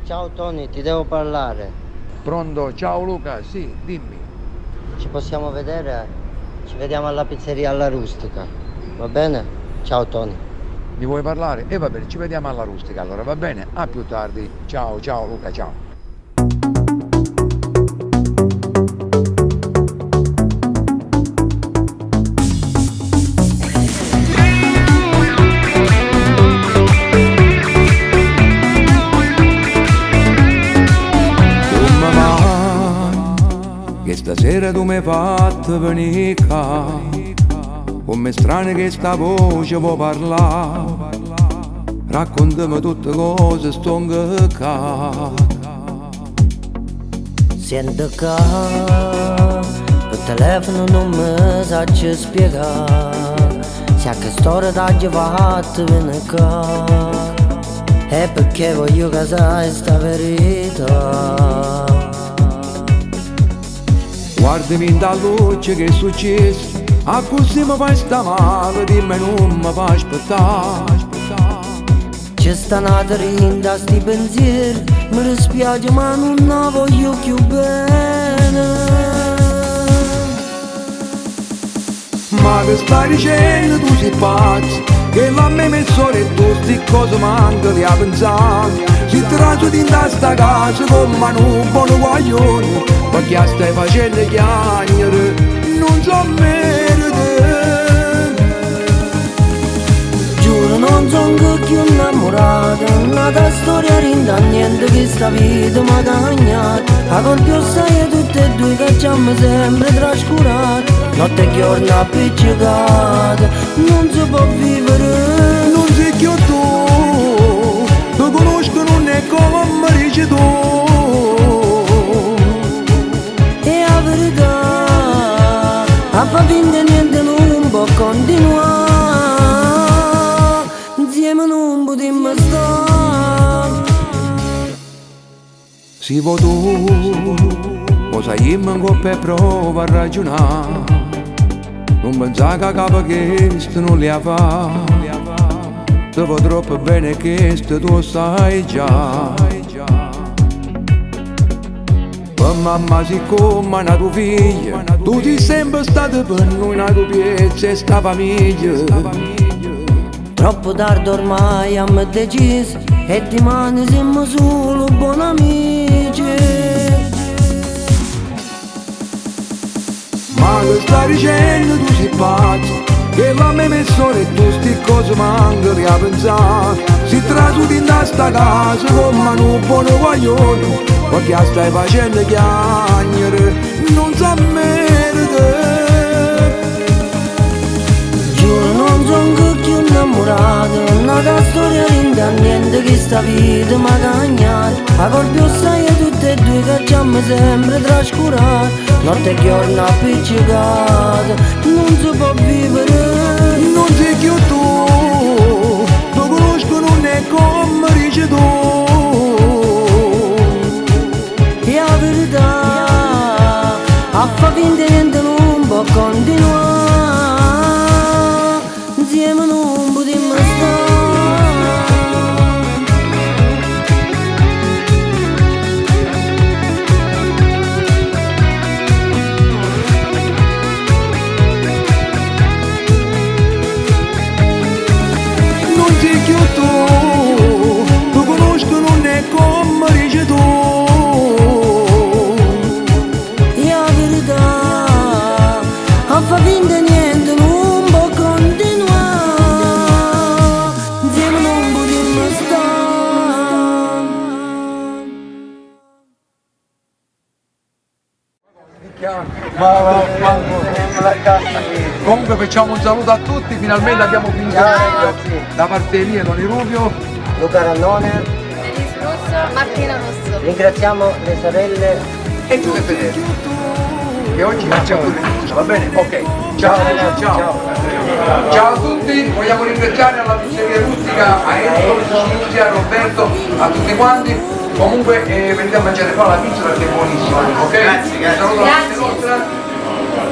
Ciao Tony, ti devo parlare. Pronto? Ciao Luca, sì, dimmi. Ci possiamo vedere? Ci vediamo alla pizzeria alla Rustica. Va bene? Ciao Tony. Mi vuoi parlare? E va bene, ci vediamo alla rustica allora, va bene? A più tardi. Ciao, ciao Luca, ciao. Come mai che stasera tu mi hai fatto venire qua? Come strano che sta voce può parlare. Raccontami tutte cose stonche qua. Sento che per telefono non mi saggio spiegare se a che storia t'hai fatto venire qua. E perché voglio che sai sta verità. Guardami in da luce che è successo. A così mi fai sta male, dimmi non mi fai aspettare. C'è sta nata rinda sti pensieri, mi dispiace ma non la voglio più bene. Ma che stai dicendo tu sei pazzo? Che la me mezz'ora e tu sti cose manca di a pensare. Si traso di sta casa come un buono guaglione, perché stai facendo chiacchiere, non so merito. Giuro non sono più innamorato, nata storia rinda niente che sta vita mi ha cagnato. A colpi sai tutte e due che ci hanno sempre trascurato. Notte e giorno appiccicata, non si può vivere. Non sei più tu, lo conosco non è come mi dici tu. E la verità, a fa finta niente non può continuare. Insieme non potremmo stare. Si vuoi tu, lo sai io manco per prova a ragionare. Non pensare che capo che sto non li ha fatto. Se va troppo bene che sto tu sai già. Ma mamma siccome è tua figlia, tu sei sempre stata per noi una tua piezza e sta famiglia. Troppo tardi ormai abbiamo deciso e dimani siamo solo buoni amici. Ma che stai dicendo tu sei pazzo? Che la me mezz'ora e tu sti cose manca di a pensare. Si trasu di sta casa come un buono guaglione, perché stai facendo chiacchiere, non sa merito. Giuro non sono più innamorato, nata storia rinda niente che sta vita mi ha cagnato. A colpi sai tutte e due che ci hanno sempre trascurato. Notte e giorno appiccicata, non si può vivere. Non sei più tu, lo conosco non è come dici tu. E la verità, a fa finta niente non può continuare. Insieme non potremmo stare. Non sei più tu, lo conosco non è come dici tu. E la verità, a fa finta niente non può continuare. Insieme non potremmo stare. Comunque facciamo un saluto a tutti, finalmente abbiamo finito Ciao, il video. ragazzi. Da parte mia, Tony Rubio. Luca Rannone. Denise Russo, Martina Russo. Ringraziamo le sorelle. E Giuseppe Tedesco. E oggi facciamo il video, va bene? Ok. Ciao, ragazzi, ciao. Ciao a tutti, vogliamo ringraziare alla pizzeria rustica, a Enzo, Cinzia, a Roberto, a tutti quanti. Comunque venite a mangiare qua la pizza perché è buonissima, ok? Grazie, grazie. Saluto alla nostra.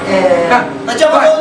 Eh, Facciamo Vai.